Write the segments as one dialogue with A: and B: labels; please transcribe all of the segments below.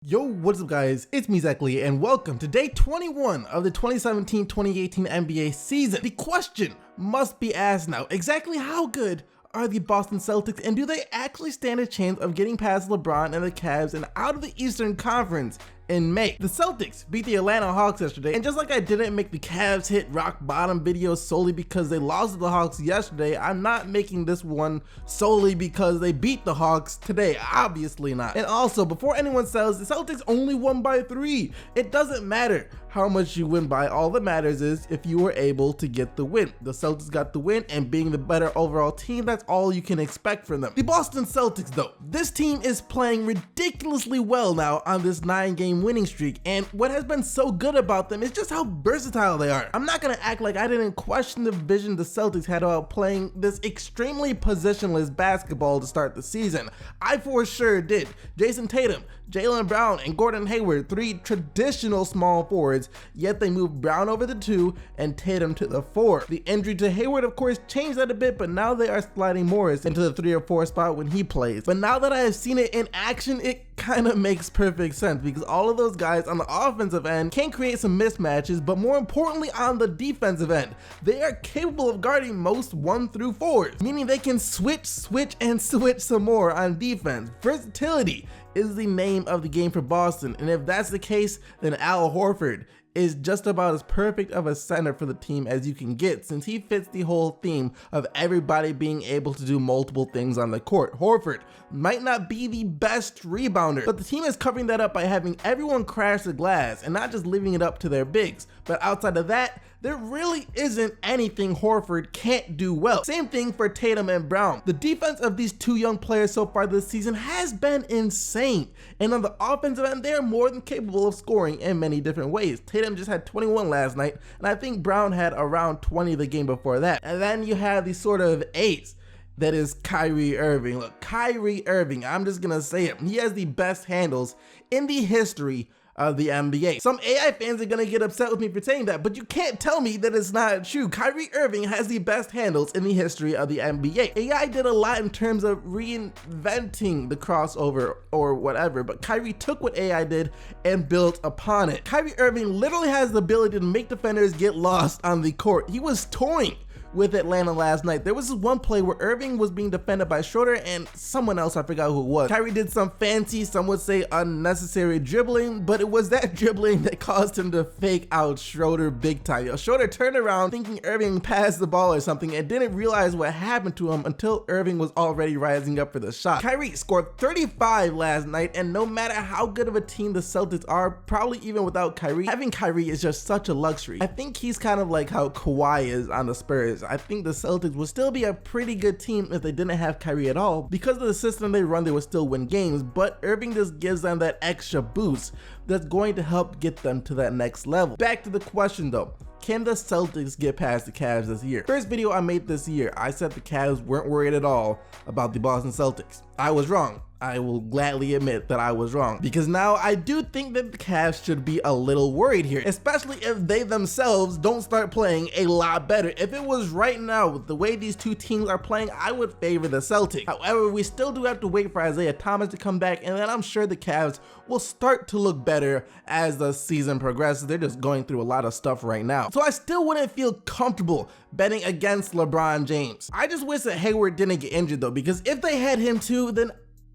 A: Yo, what's up guys, it's me Zach Lee and welcome to day 21 of the 2017-2018 NBA season. The question must be asked now, exactly how good are the Boston Celtics and do they actually stand a chance of getting past LeBron and the Cavs and out of the Eastern Conference in May? The Celtics beat the Atlanta Hawks yesterday, and just like I didn't make the Cavs hit rock bottom videos solely because they lost to the Hawks yesterday, I'm not making this one solely because they beat the Hawks today, obviously not. And also, before anyone says the Celtics only won by 3, it doesn't matter how much you win by. All that matters is if you were able to get the win. The Celtics got the win, and being the better overall team, that's all you can expect from them. The Boston Celtics though, this team is playing ridiculously well now on this 9-game winning streak, and what has been so good about them is just how versatile they are. I'm not gonna act like I didn't question the vision the Celtics had about playing this extremely positionless basketball to start the season. I for sure did. Jason Tatum, Jaylen Brown, and Gordon Hayward, 3 traditional small forwards, yet they moved Brown over the 2 and Tatum to the 4. The injury to Hayward of course changed that a bit, but now they are sliding Morris into the 3 or 4 spot when he plays. But now that I have seen it in action, it kind of makes perfect sense because all of those guys on the offensive end can create some mismatches, but more importantly on the defensive end, they are capable of guarding most 1 through 4s, meaning they can switch some more on defense. Versatility is the name of the game for Boston, and if that's the case, then Al Horford is just about as perfect of a center for the team as you can get, since he fits the whole theme of everybody being able to do multiple things on the court. Horford might not be the best rebounder, but the team is covering that up by having everyone crash the glass and not just leaving it up to their bigs. But outside of that, there really isn't anything Horford can't do well. Same thing for Tatum and Brown. The defense of these 2 young players so far this season has been insane, and on the offensive end, they're more than capable of scoring in many different ways. Tatum just had 21 last night, and I think Brown had around 20 the game before that. And then you have the sort of ace that is Kyrie Irving. Look, Kyrie Irving, I'm just gonna say it, he has the best handles in the history of the NBA. Some AI fans are gonna get upset with me for saying that, but you can't tell me that it's not true. Kyrie Irving has the best handles in the history of the NBA. AI did a lot in terms of reinventing the crossover or whatever, but Kyrie took what AI did and built upon it. Kyrie Irving literally has the ability to make defenders get lost on the court. He was toying with Atlanta last night. There was this one play where Irving was being defended by Schroeder and someone else, I forgot who it was. Kyrie did some fancy, some would say unnecessary dribbling, but it was that dribbling that caused him to fake out Schroeder big time. Yo, Schroeder turned around thinking Irving passed the ball or something and didn't realize what happened to him until Irving was already rising up for the shot. Kyrie scored 35 last night, and no matter how good of a team the Celtics are, probably even without Kyrie, having Kyrie is just such a luxury. I think he's kind of like how Kawhi is on the Spurs. I think the Celtics would still be a pretty good team if they didn't have Kyrie at all. Because of the system they run, they would still win games, but Irving just gives them that extra boost that's going to help get them to that next level. Back to the question though, can the Celtics get past the Cavs this year? First video I made this year, I said the Cavs weren't worried at all about the Boston Celtics. I was wrong. I will gladly admit that I was wrong, because now I do think that the Cavs should be a little worried here, especially if they themselves don't start playing a lot better. If it was right now with the way these 2 teams are playing, I would favor the Celtics. However, we still do have to wait for Isaiah Thomas to come back, and then I'm sure the Cavs will start to look better as the season progresses. They're just going through a lot of stuff right now. So I still wouldn't feel comfortable betting against LeBron James. I just wish that Hayward didn't get injured though, because if they had him too, then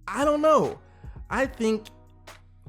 A: I don't know. I think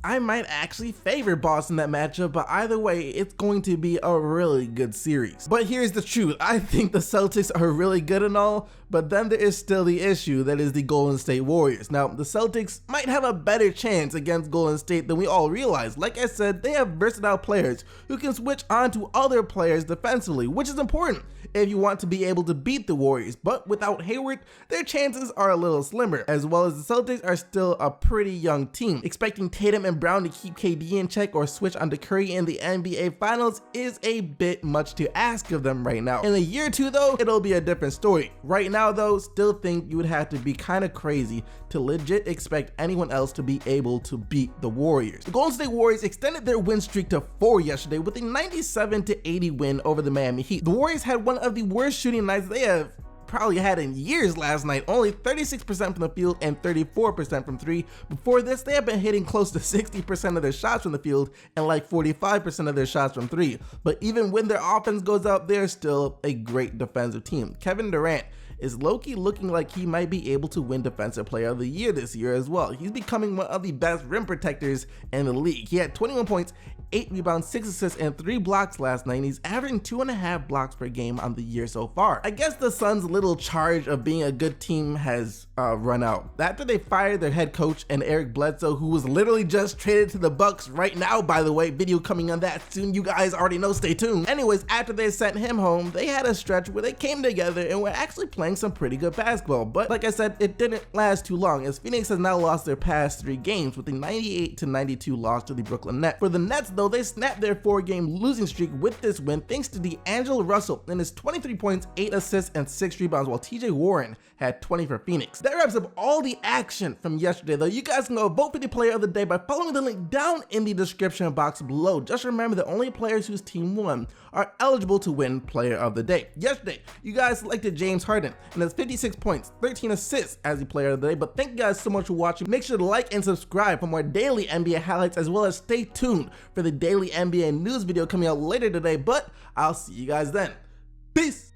A: I might actually favor Boston that matchup, but either way, it's going to be a really good series. But here's the truth. I think the Celtics are really good and all, but then there is still the issue that is the Golden State Warriors. Now, the Celtics might have a better chance against Golden State than we all realize. Like I said, they have versatile players who can switch on to other players defensively, which is important if you want to be able to beat the Warriors. But without Hayward, their chances are a little slimmer, as well as the Celtics are still a pretty young team. Expecting Tatum and Brown to keep KD in check or switch onto Curry in the NBA Finals is a bit much to ask of them right now. In a year or 2 though, it'll be a different story. Right now though, still think you would have to be kind of crazy to legit expect anyone else to be able to beat the Warriors. The Golden State Warriors extended their win streak to 4 yesterday with a 97-80 win over the Miami Heat. The Warriors had one of the worst shooting nights they have probably had in years last night, only 36% from the field and 34% from three. Before this, they have been hitting close to 60% of their shots from the field and like 45% of their shots from three. But even when their offense goes up, they're still a great defensive team. Kevin Durant is low-key looking like he might be able to win Defensive Player of the Year this year as well. He's becoming one of the best rim protectors in the league. He had 21 points, 8 rebounds, 6 assists, and 3 blocks last night, and he's averaging 2.5 blocks per game on the year so far. I guess the Suns' little charge of being a good team has run out. After they fired their head coach and Eric Bledsoe, who was literally just traded to the Bucks right now, by the way, video coming on that soon, you guys already know, stay tuned. Anyways, after they sent him home, they had a stretch where they came together and were actually playing some pretty good basketball. But like I said, it didn't last too long, as Phoenix has now lost their past 3 games with a 98-92 loss to the Brooklyn Nets. For the Nets though, they snapped their 4-game losing streak with this win thanks to D'Angelo Russell and his 23 points, 8 assists, and 6 rebounds, while TJ Warren had 20 for Phoenix. That wraps up all the action from yesterday though. You guys can go vote for the player of the day by following the link down in the description box below. Just remember that only players whose team won are eligible to win player of the day. Yesterday, you guys selected James Harden and has 56 points, 13 assists as the player of the day. But thank you guys so much for watching. Make sure to like and subscribe for more daily NBA highlights, as well as stay tuned for the daily NBA news video coming out later today. But I'll see you guys then. Peace.